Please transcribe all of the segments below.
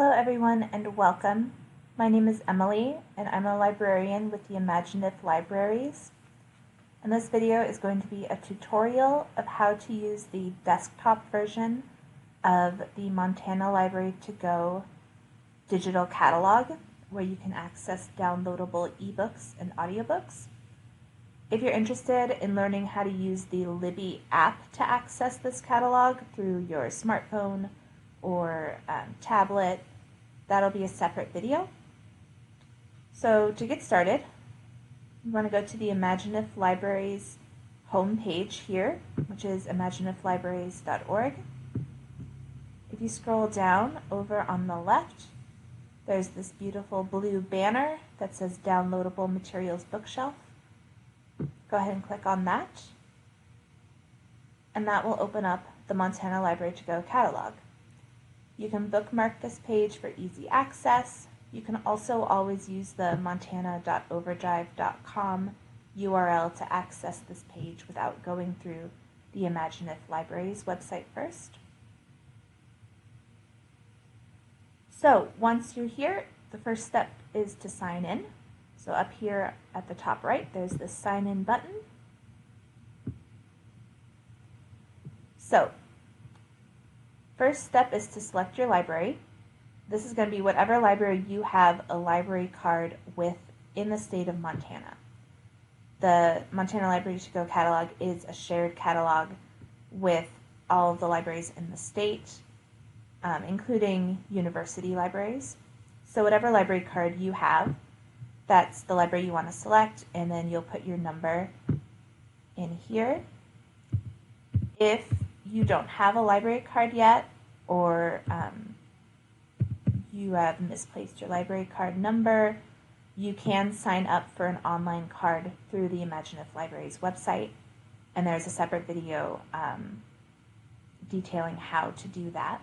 Hello everyone and welcome. My name is Emily and I'm a librarian with the Imaginative Libraries. And this video is going to be a tutorial of how to use the desktop version of the Montana Library to Go digital catalog, where you can access downloadable ebooks and audiobooks. If you're interested in learning how to use the Libby app to access this catalog through your smartphone or tablet, that'll be a separate video. So to get started, you want to go to the Imaginative Libraries homepage here, which is imaginativellibraries.org. If you scroll down over on the left, there's this beautiful blue banner that says Downloadable Materials Bookshelf. Go ahead and click on that, and that will open up the Montana Library to Go catalog. You can bookmark this page for easy access. You can also always use the montana.overdrive.com URL to access this page without going through the Imaginative Libraries website first. So once you're here, the first step is to sign in. So up here at the top right, there's this sign in button. So first step is to select your library. This is going to be whatever library you have a library card with in the state of Montana. The Montana Library to Go catalog is a shared catalog with all of the libraries in the state, including university libraries. So whatever library card you have, that's the library you want to select, and then you'll put your number in here. If you don't have a library card yet, or you have misplaced your library card number, you can sign up for an online card through the Imaginative Libraries website, and there's a separate video detailing how to do that.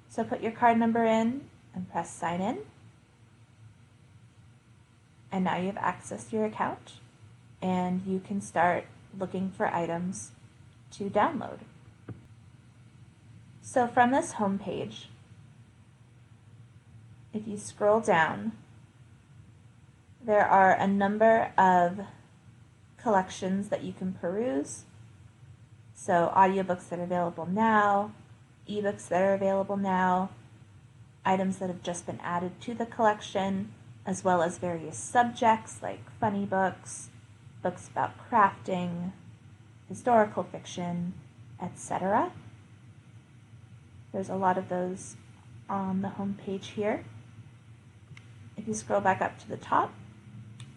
So put your card number in and press sign in. And now you have access to your account, and you can start looking for items to download. So from this home page, if you scroll down, there are a number of collections that you can peruse. So audiobooks that are available now, ebooks that are available now, items that have just been added to the collection, as well as various subjects like funny books, books about crafting, historical fiction, etc. There's a lot of those on the home page here. If you scroll back up to the top,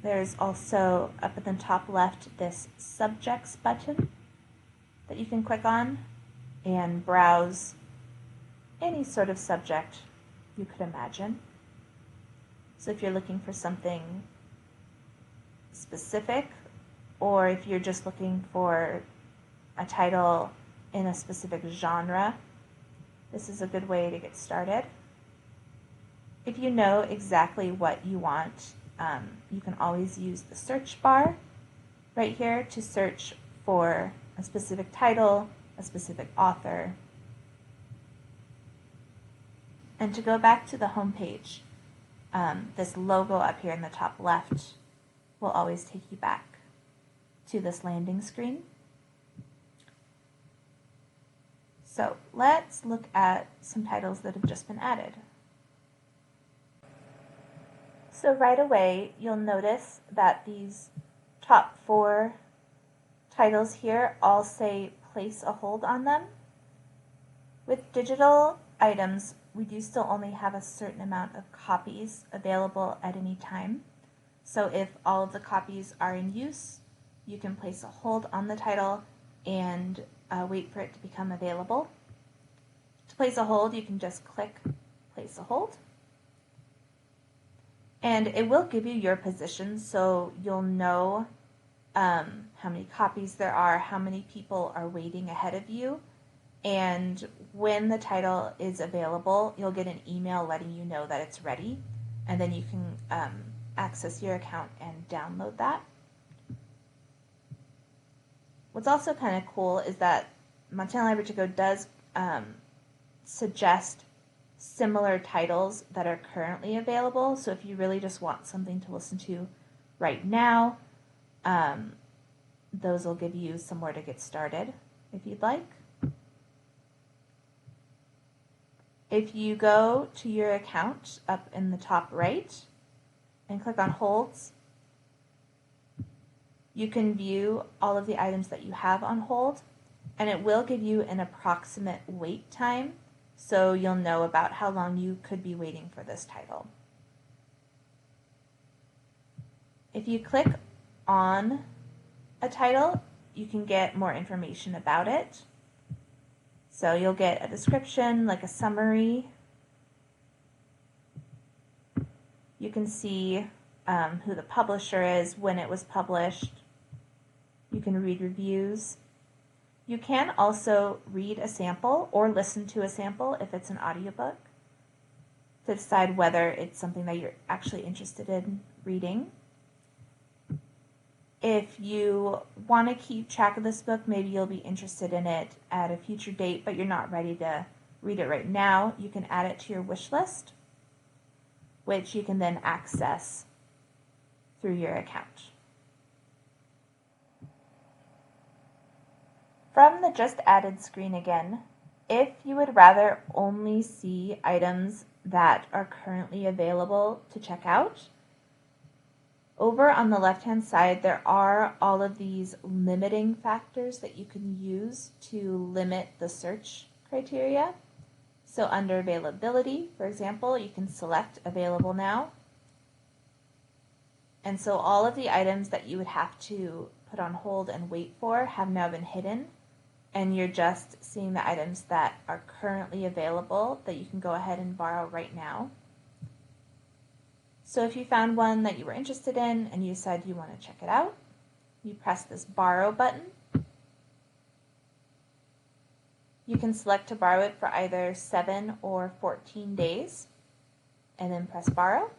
there's also up at the top left this subjects button that you can click on and browse any sort of subject you could imagine. So if you're looking for something specific, or if you're just looking for a title in a specific genre, this is a good way to get started. If you know exactly what you want, you can always use the search bar right here to search for a specific title, a specific author. And to go back to the home page, this logo up here in the top left will always take you back to this landing screen. So let's look at some titles that have just been added. So right away, you'll notice that these top 4 titles here all say place a hold on them. With digital items, we do still only have a certain amount of copies available at any time. So if all of the copies are in use, you can place a hold on the title and wait for it to become available. To place a hold, you can just click place a hold. And it will give you your position, so you'll know how many copies there are, how many people are waiting ahead of you. And when the title is available, you'll get an email letting you know that it's ready, and then you can access your account and download that. What's also kind of cool is that Montana Library to Go does suggest similar titles that are currently available. So if you really just want something to listen to right now, those will give you somewhere to get started if you'd like. If you go to your account up in the top right and click on holds, you can view all of the items that you have on hold, and it will give you an approximate wait time, so you'll know about how long you could be waiting for this title. If you click on a title, you can get more information about it. So you'll get a description, like a summary. You can see who the publisher is, when it was published. You can read reviews. You can also read a sample or listen to a sample if it's an audiobook to decide whether it's something that you're actually interested in reading. If you want to keep track of this book, maybe you'll be interested in it at a future date, but you're not ready to read it right now, you can add it to your wish list, which you can then access through your account. From the Just Added screen again, if you would rather only see items that are currently available to check out, over on the left-hand side, there are all of these limiting factors that you can use to limit the search criteria. So under availability, for example, you can select available now. And so all of the items that you would have to put on hold and wait for have now been hidden, and you're just seeing the items that are currently available that you can go ahead and borrow right now. So if you found one that you were interested in and you decide you want to check it out, you press this borrow button. You can select to borrow it for either 7 or 14 days and then press borrow.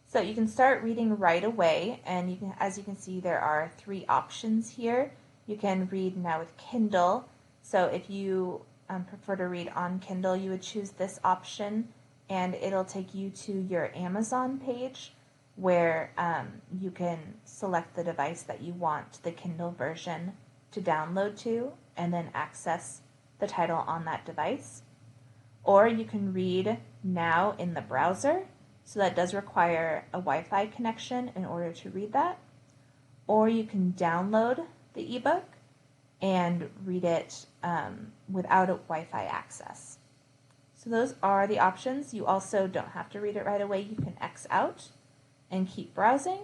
So you can start reading right away, and you can, as you can see, there are 3 options here. You can read now with Kindle. So if you prefer to read on Kindle, you would choose this option, and it'll take you to your Amazon page where you can select the device that you want the Kindle version to download to and then access the title on that device. Or you can read now in the browser, so that does require a Wi-Fi connection in order to read that. Or you can download the ebook and read it without a Wi-Fi access. So those are the options. You also don't have to read it right away. You can X out and keep browsing.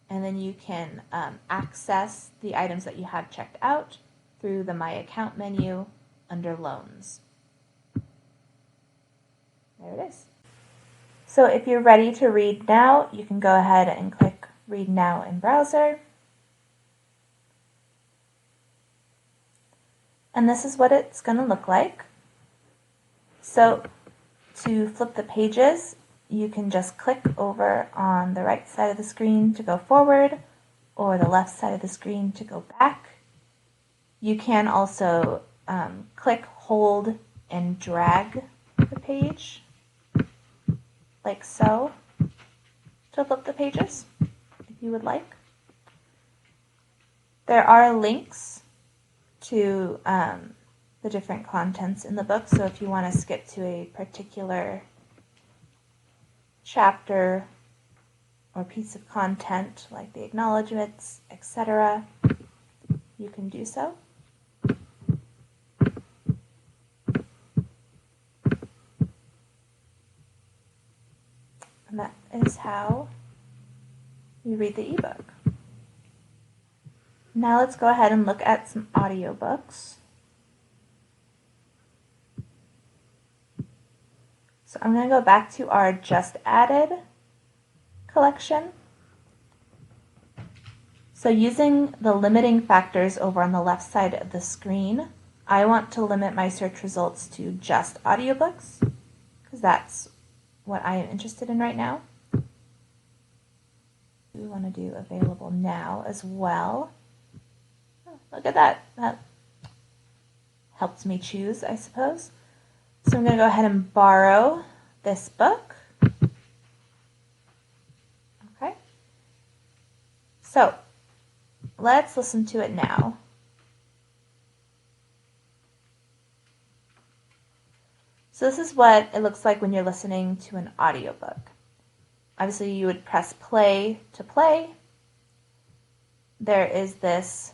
And then you can access the items that you have checked out through the My Account menu under Loans. There it is. So if you're ready to read now, you can go ahead and click Read Now in Browser. And this is what it's going to look like. So to flip the pages, you can just click over on the right side of the screen to go forward, or the left side of the screen to go back. You can also click, hold, and drag the page, like so, to flip the pages, if you would like. There are links to the different contents in the book, so if you want to skip to a particular chapter or piece of content, like the acknowledgments, etc., you can do so. And that is how you read the ebook. Now let's go ahead and look at some audiobooks. So I'm going to go back to our Just Added collection. So using the limiting factors over on the left side of the screen, I want to limit my search results to just audiobooks, because that's what I am interested in right now. We want to do available now as well. Oh, look at that. That helped me choose, I suppose. So I'm going to go ahead and borrow this book. Okay. So let's listen to it now. So this is what it looks like when you're listening to an audiobook. Obviously, you would press play to play. There is this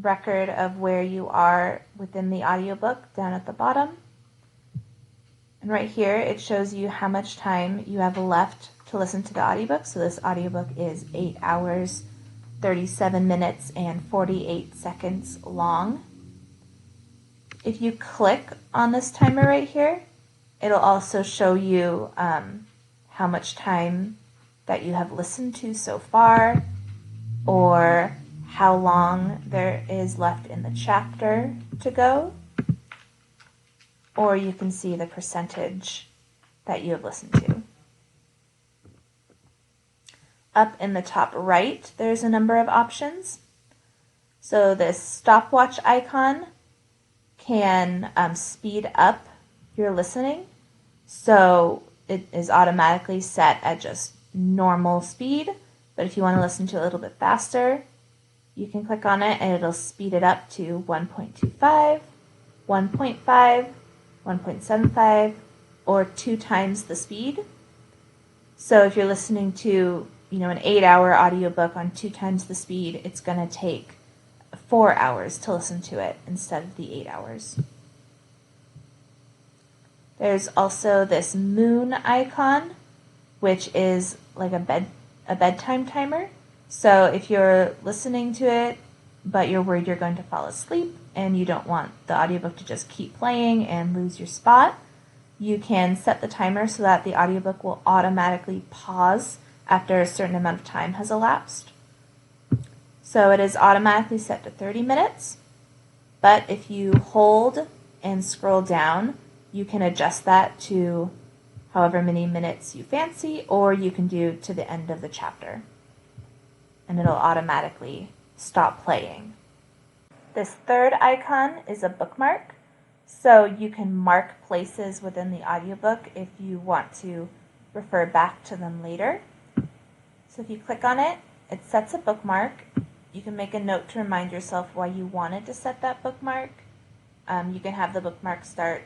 record of where you are within the audiobook down at the bottom. And right here, it shows you how much time you have left to listen to the audiobook. So this audiobook is 8 hours, 37 minutes, and 48 seconds long. If you click on this timer right here, it'll also show you how much time that you have listened to so far, or how long there is left in the chapter to go, or you can see the percentage that you have listened to. Up in the top right, there's a number of options. So this stopwatch icon can speed up your listening. So it is automatically set at just normal speed, but if you want to listen to it a little bit faster, you can click on it and it'll speed it up to 1.25, 1.5, 1.75, or 2 times the speed. So if you're listening to, an 8-hour audiobook on 2 times the speed, it's going to take 4 hours to listen to it instead of the 8 hours. There's also this moon icon, which is like a bedtime timer. So if you're listening to it, but you're worried you're going to fall asleep and you don't want the audiobook to just keep playing and lose your spot, you can set the timer so that the audiobook will automatically pause after a certain amount of time has elapsed. So it is automatically set to 30 minutes, but if you hold and scroll down, you can adjust that to however many minutes you fancy, or you can do to the end of the chapter, and it'll automatically stop playing. This third icon is a bookmark, so you can mark places within the audiobook if you want to refer back to them later. So if you click on it, it sets a bookmark. You can make a note to remind yourself why you wanted to set that bookmark. You can have the bookmark start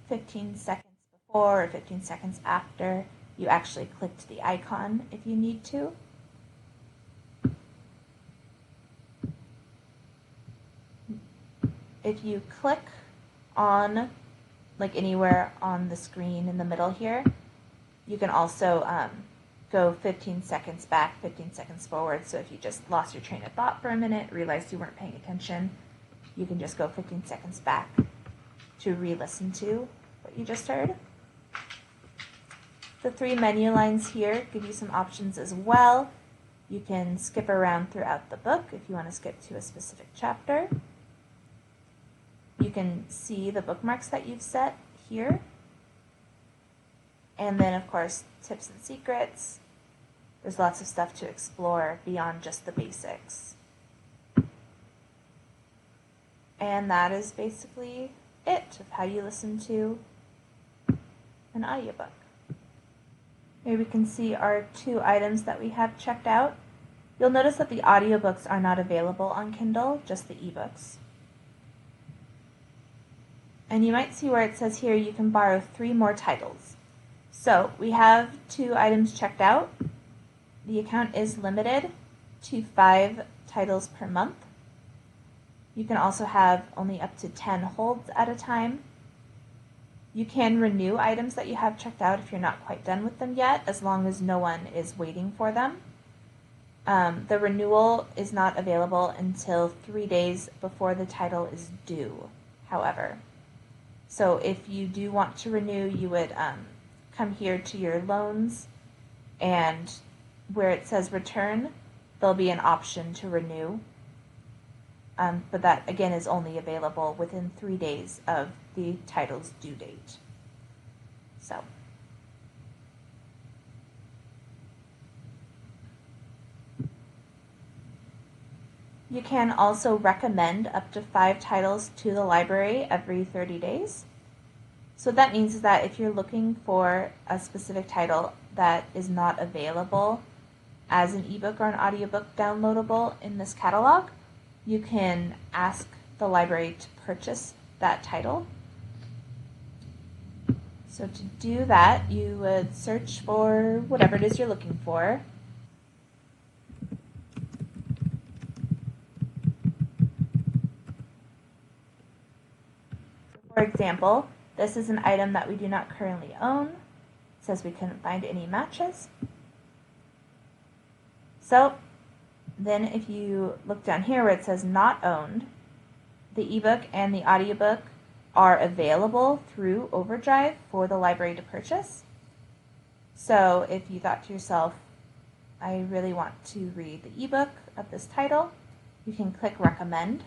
15 seconds before or 15 seconds after you actually clicked the icon if you need to. If you click on, like anywhere on the screen in the middle here, you can also go 15 seconds back, 15 seconds forward. So if you just lost your train of thought for a minute, realized you weren't paying attention, you can just go 15 seconds back to re-listen to what you just heard. The 3 menu lines here give you some options as well. You can skip around throughout the book if you want to skip to a specific chapter. You can see the bookmarks that you've set here. And then, of course, tips and secrets. There's lots of stuff to explore beyond just the basics. And that is basically it of how you listen to an audiobook. Here we can see our 2 items that we have checked out. You'll notice that the audiobooks are not available on Kindle, just the ebooks. And you might see where it says here you can borrow 3 more titles. So we have 2 items checked out. The account is limited to 5 titles per month. You can also have only up to 10 holds at a time. You can renew items that you have checked out if you're not quite done with them yet, as long as no one is waiting for them. The renewal is not available until 3 days before the title is due, however. So if you do want to renew, you would come here to your loans, and where it says return, there'll be an option to renew. But that, again, is only available within 3 days of the title's due date. So, You can also recommend up to 5 titles to the library every 30 days. So what that means is that if you're looking for a specific title that is not available as an ebook or an audiobook downloadable in this catalog, you can ask the library to purchase that title. So to do that, you would search for whatever it is you're looking for. For example, this is an item that we do not currently own. It says we couldn't find any matches. So then if you look down here where it says not owned, the ebook and the audiobook are available through Overdrive for the library to purchase. So if you thought to yourself, I really want to read the ebook of this title, you can click recommend.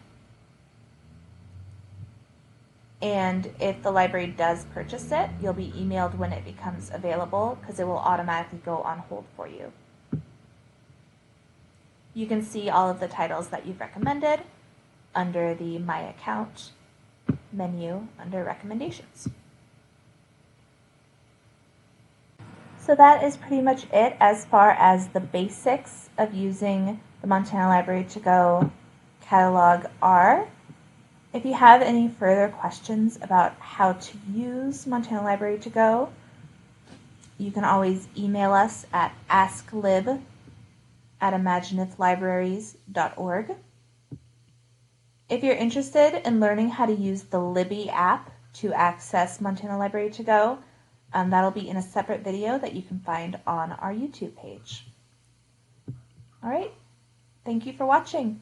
And if the library does purchase it, you'll be emailed when it becomes available because it will automatically go on hold for you. You can see all of the titles that you've recommended under the My Account menu under Recommendations. So that is pretty much it as far as the basics of using the Montana Library to Go catalog are. If you have any further questions about how to use Montana Library to Go, you can always email us at asklib@imaginithlibraries.org. If you're interested in learning how to use the Libby app to access Montana Library to Go, that'll be in a separate video that you can find on our YouTube page. All right, thank you for watching.